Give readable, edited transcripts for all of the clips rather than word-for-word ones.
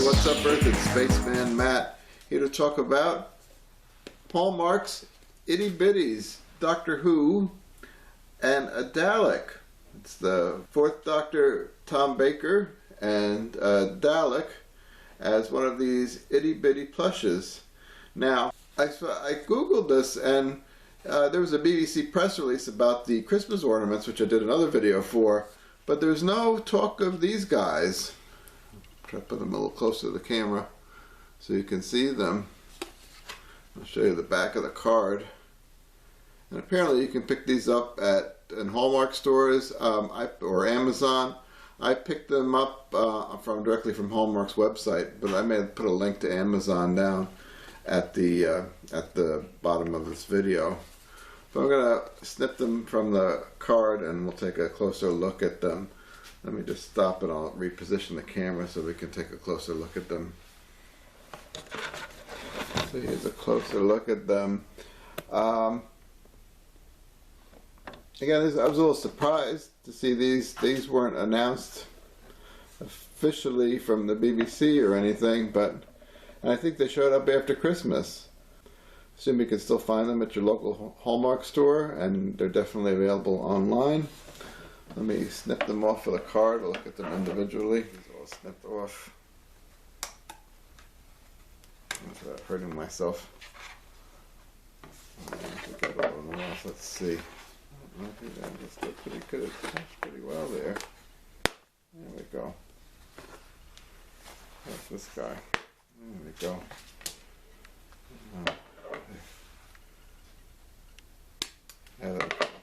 What's up, Earth? It's Spaceman Matt here to talk about Hallmark's Itty Bitties, Doctor Who, and a Dalek. It's the fourth Doctor, Tom Baker, and Dalek as one of these itty bitty plushes. Now, I googled this, and there was a BBC press release about the Christmas ornaments, which I did another video for, but there's no talk of these guys. Try to put them a little closer to the camera so you can see them. I'll show you the back of the card. And apparently you can pick these up in Hallmark stores or Amazon. I picked them up directly from Hallmark's website, but I may put a link to Amazon down at the bottom of this video. So I'm going to snip them from the card and we'll take a closer look at them. Let me just stop and I'll reposition the camera so we can take a closer look at them. So here's a closer look at them. Again, I was a little surprised to see these. These weren't announced officially from the BBC or anything, and I think they showed up after Christmas. Assume you can still find them at your local Hallmark store, and they're definitely available online. Let me snip them off of the card. We'll look at them individually. These are all snipped off. Without hurting myself. Get all of them off. Let's see. I think that just looked pretty good. Pretty well there. There we go. That's this guy. There we go.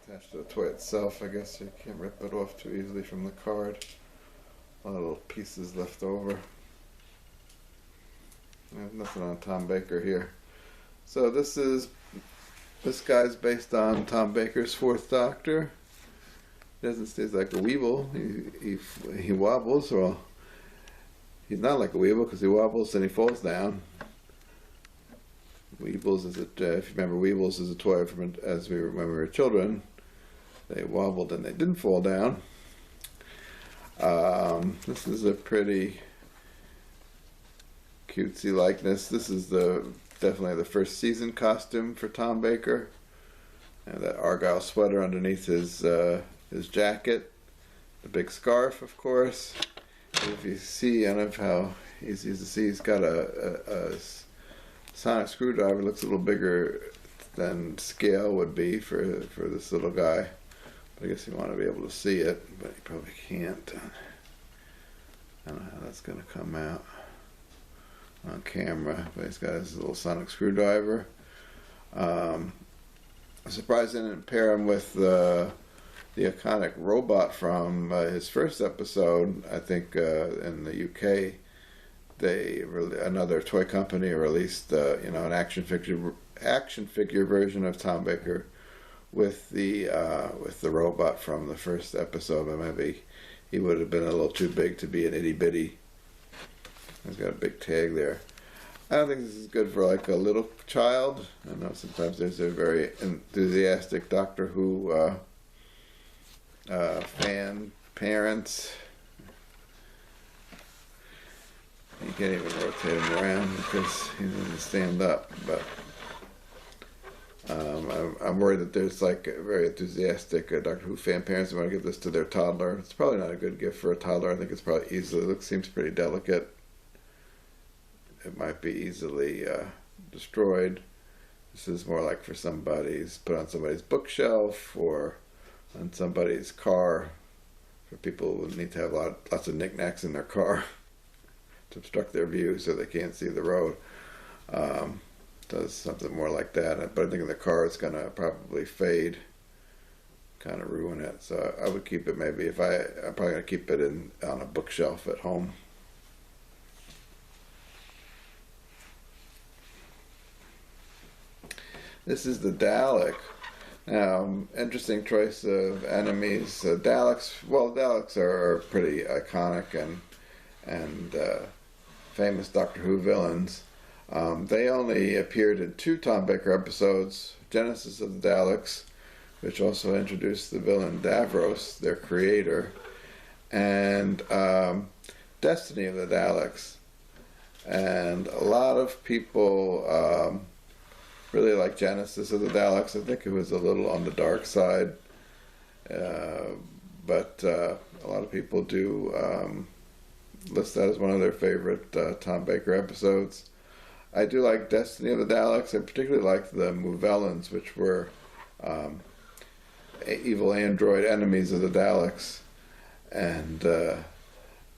Attached to the toy itself. I guess you can't rip it off too easily from the card. A lot of little pieces left over. There's nothing on Tom Baker here. So this guy's based on Tom Baker's fourth Doctor. He doesn't stay like a weeble. He wobbles. Well, he's not like a weeble because he wobbles and he falls down. Weebles is if you remember, Weebles is a toy from as we remember we were children. They wobbled and they didn't fall down. This is a pretty cutesy likeness. This is definitely the first season costume for Tom Baker. And that Argyle sweater underneath his jacket. The big scarf, of course. If you see, I don't know how easy to see, he's got a sonic screwdriver. Looks a little bigger than scale would be for this little guy. But I guess you want to be able to see it, but you probably can't. I don't know how that's going to come out on camera, but he's got his little sonic screwdriver. I'm surprised they didn't pair him with the iconic robot from his first episode. I think in the UK, another toy company released an action figure version of Tom Baker with the robot from the first episode, but maybe he would have been a little too big to be an itty bitty. He's got a big tag there. I don't think this is good for like a little child. I know sometimes there's a very enthusiastic Doctor Who fan parents. You can't even rotate him around because he doesn't stand up. But I'm worried that there's like a very enthusiastic Doctor Who fan parents who want to give this to their toddler. It's probably not a good gift for a toddler. I think it's probably seems pretty delicate. It might be easily destroyed. This is more like for put on somebody's bookshelf or on somebody's car, for people who need to have lots of knickknacks in their car to obstruct their view so they can't see the road. Does something more like that, but I think in the car it's going to probably fade, kind of ruin it. So I would keep it I'm probably going to keep it on a bookshelf at home. This is the Dalek. Now, interesting choice of enemies. Daleks are pretty iconic and famous Doctor Who villains. They only appeared in 2 Tom Baker episodes, Genesis of the Daleks, which also introduced the villain Davros, their creator, and Destiny of the Daleks. And a lot of people really like Genesis of the Daleks. I think it was a little on the dark side, but a lot of people do list that as one of their favorite Tom Baker episodes. I do like Destiny of the Daleks. I particularly like the Movellans, which were evil android enemies of the Daleks, and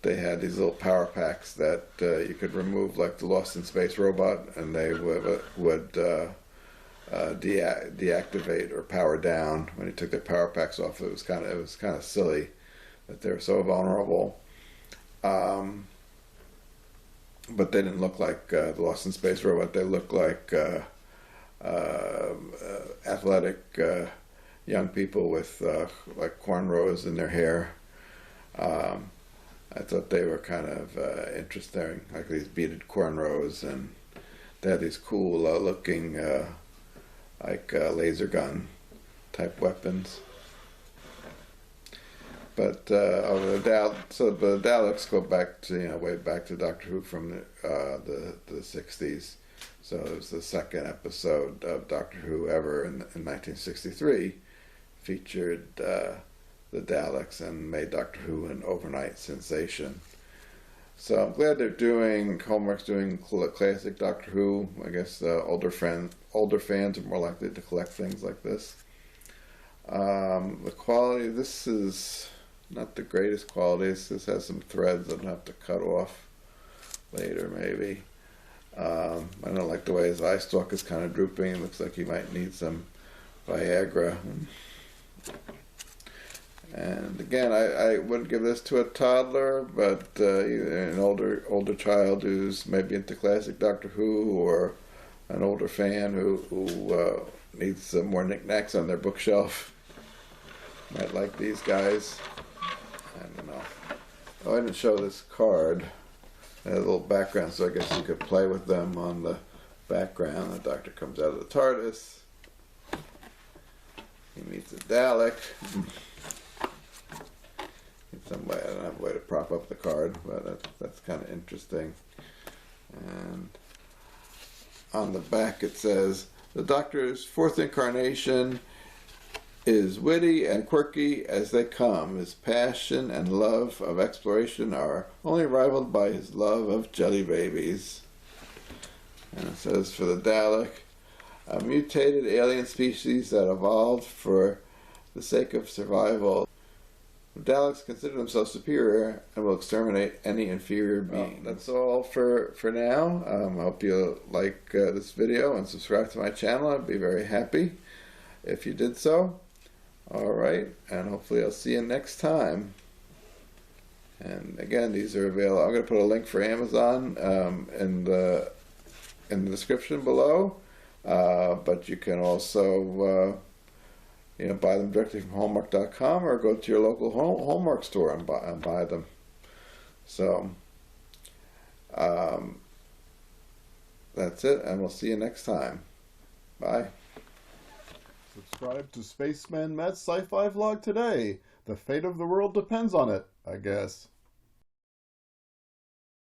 they had these little power packs that you could remove, like the Lost in Space robot, and they would deactivate or power down when you took their power packs off. It was kind of silly that they were so vulnerable. But they didn't look like the Lost in Space robot. They looked like athletic young people with like cornrows in their hair. I thought they were kind of interesting, like these beaded cornrows, and they had these cool looking like laser gun type weapons. But the Daleks go back to way back to Doctor Who from the 60s. So it was the second episode of Doctor Who ever in 1963, featured the Daleks and made Doctor Who an overnight sensation. So I'm glad Hallmark's doing classic Doctor Who. I guess older fans are more likely to collect things like this. The quality, this is not the greatest quality. This has some threads that I'll have to cut off later, maybe. I don't like the way his eye stalk is kind of drooping. It looks like he might need some Viagra. And again, I wouldn't give this to a toddler, but an older child who's maybe into classic Doctor Who, or an older fan who needs some more knickknacks on their bookshelf might like these guys. I don't know. Oh, I didn't show this card. It had a little background, so I guess you could play with them on the background. The Doctor comes out of the TARDIS. He meets a Dalek. In some way, I don't have a way to prop up the card, but that's kind of interesting. And on the back it says, the Doctor's fourth incarnation is witty and quirky as they come. His passion and love of exploration are only rivaled by his love of jelly babies. And it says, for the Dalek, a mutated alien species that evolved for the sake of survival. The Daleks consider themselves superior and will exterminate any inferior being. That's all for now. I hope you like this video and subscribe to my channel. I'd be very happy if you did so. Alright, and hopefully I'll see you next time. And again, these are available. I'm going to put a link for Amazon in the description below. But you can also buy them directly from Hallmark.com, or go to your local Hallmark store and buy them. So that's it, and we'll see you next time. Bye. Subscribe to Spaceman Matt's Sci-Fi vlog today. The fate of the world depends on it, I guess.